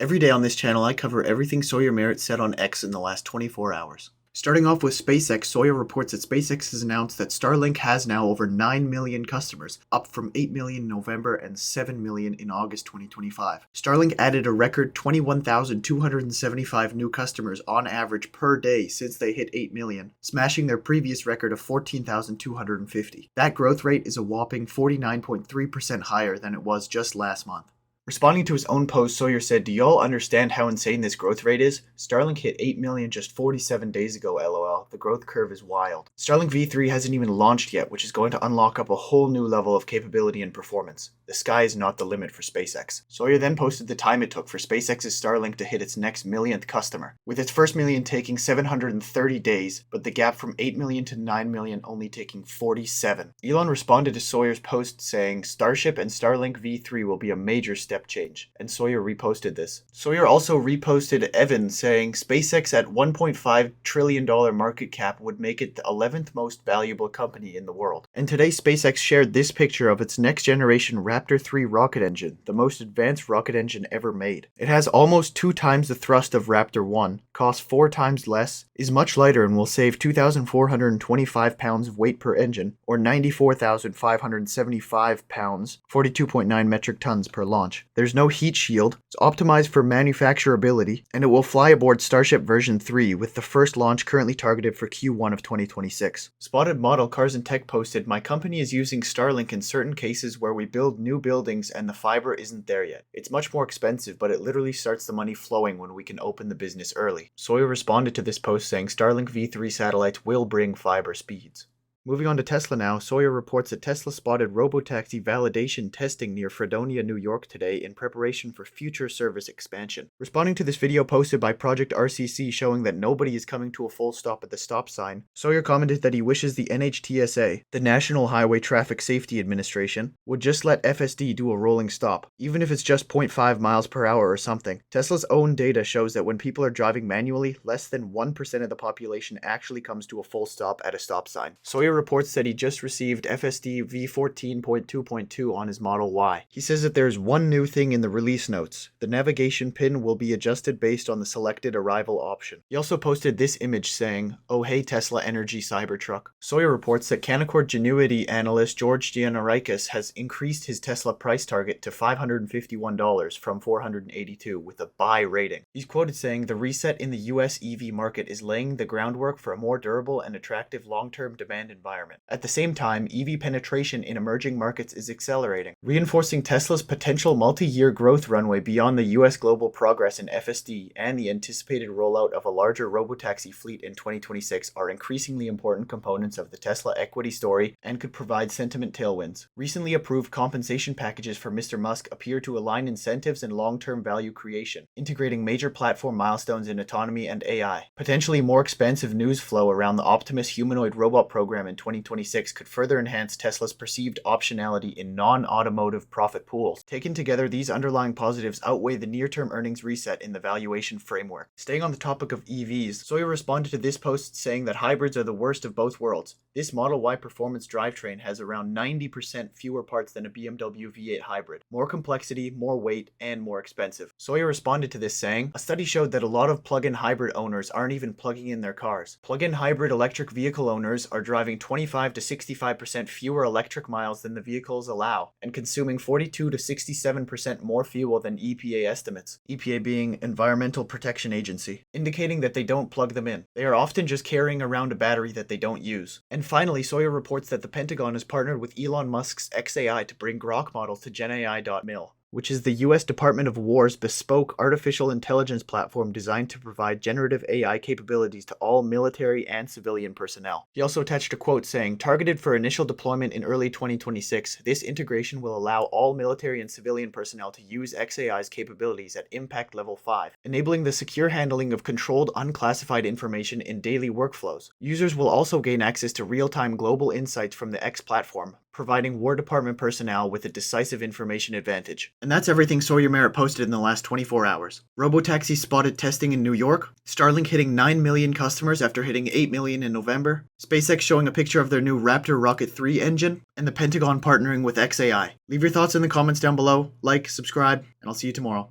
Every day on this channel, I cover everything Sawyer Merritt said on X in the last 24 hours. Starting off with SpaceX, Sawyer reports that SpaceX has announced that Starlink has now over 9 million customers, up from 8 million in November and 7 million in August 2025. Starlink added a record 21,275 new customers on average per day since they hit 8 million, smashing their previous record of 14,250. That growth rate is a whopping 49.3% higher than it was just last month. Responding to his own post, Sawyer said, "Do y'all understand how insane this growth rate is? Starlink hit 8 million just 47 days ago, lol. The growth curve is wild." Starlink V3 hasn't even launched yet, which is going to unlock up a whole new level of capability and performance. The sky is not the limit for SpaceX. Sawyer then posted the time it took for SpaceX's Starlink to hit its next millionth customer, with its first million taking 730 days, but the gap from 8 million to 9 million only taking 47. Elon responded to Sawyer's post saying, "Starship and Starlink V3 will be a major step change," and Sawyer reposted this. Sawyer also reposted Evan saying SpaceX at $1.5 trillion market cap would make it the 11th most valuable company in the world. And today SpaceX shared this picture of its next generation Raptor 3 rocket engine, the most advanced rocket engine ever made. It has almost 2 times the thrust of Raptor 1, costs 4 times less, is much lighter and will save 2,425 pounds of weight per engine, or 94,575 pounds, 42.9 metric tons per launch. There's no heat shield, it's optimized for manufacturability, and it will fly aboard Starship version 3 with the first launch currently targeted for Q1 of 2026. Spotted Model Cars and Tech posted, "My company is using Starlink in certain cases where we build new buildings and the fiber isn't there yet. It's much more expensive, but it literally starts the money flowing when we can open the business early." Sawyer responded to this post saying Starlink V3 satellites will bring fiber speeds. Moving on to Tesla now, Sawyer reports that Tesla spotted robotaxi validation testing near Fredonia, New York today in preparation for future service expansion. Responding to this video posted by Project RCC showing that nobody is coming to a full stop at the stop sign, Sawyer commented that he wishes the NHTSA, the National Highway Traffic Safety Administration, would just let FSD do a rolling stop, even if it's just 0.5 miles per hour or something. Tesla's own data shows that when people are driving manually, less than 1% of the population actually comes to a full stop at a stop sign. Sawyer reports that he just received FSD V14.2.2 on his Model Y. He says that there is one new thing in the release notes. The navigation pin will be adjusted based on the selected arrival option. He also posted this image saying, "Oh hey Tesla Energy Cybertruck." Sawyer reports that Canaccord Genuity analyst George Giannarakis has increased his Tesla price target to $551 from $482 with a buy rating. He's quoted saying, "The reset in the US EV market is laying the groundwork for a more durable and attractive long-term demand environment. At the same time, EV penetration in emerging markets is accelerating, reinforcing Tesla's potential multi-year growth runway beyond the US global progress in FSD and the anticipated rollout of a larger robotaxi fleet in 2026 are increasingly important components of the Tesla equity story and could provide sentiment tailwinds. Recently approved compensation packages for Mr. Musk appear to align incentives and long-term value creation, integrating major platform milestones in autonomy and AI. Potentially more expansive news flow around the Optimus humanoid robot program in 2026 could further enhance Tesla's perceived optionality in non-automotive profit pools. Taken together, these underlying positives outweigh the near-term earnings reset in the valuation framework." Staying on the topic of EVs, Sawyer responded to this post saying that hybrids are the worst of both worlds. This Model Y performance drivetrain has around 90% fewer parts than a BMW V8 hybrid. More complexity, more weight, and more expensive. Sawyer responded to this saying, "A study showed that a lot of plug-in hybrid owners aren't even plugging in their cars. Plug-in hybrid electric vehicle owners are driving 25 to 65% fewer electric miles than the vehicles allow, and consuming 42 to 67% more fuel than EPA estimates," EPA being Environmental Protection Agency, indicating that they don't plug them in. They are often just carrying around a battery that they don't use. And finally, Sawyer reports that the Pentagon has partnered with Elon Musk's xAI to bring Grok models to GenAI.mil, which is the US Department of War's bespoke artificial intelligence platform designed to provide generative AI capabilities to all military and civilian personnel. He also attached a quote saying, "Targeted for initial deployment in early 2026, this integration will allow all military and civilian personnel to use xAI's capabilities at Impact Level 5, enabling the secure handling of controlled unclassified information in daily workflows. Users will also gain access to real-time global insights from the X platform, providing War Department personnel with a decisive information advantage." And that's everything Sawyer Merritt posted in the last 24 hours. Robotaxi spotted testing in New York, Starlink hitting 9 million customers after hitting 8 million in November, SpaceX showing a picture of their new Raptor Rocket 3 engine, and the Pentagon partnering with xAI. Leave your thoughts in the comments down below, like, subscribe, and I'll see you tomorrow.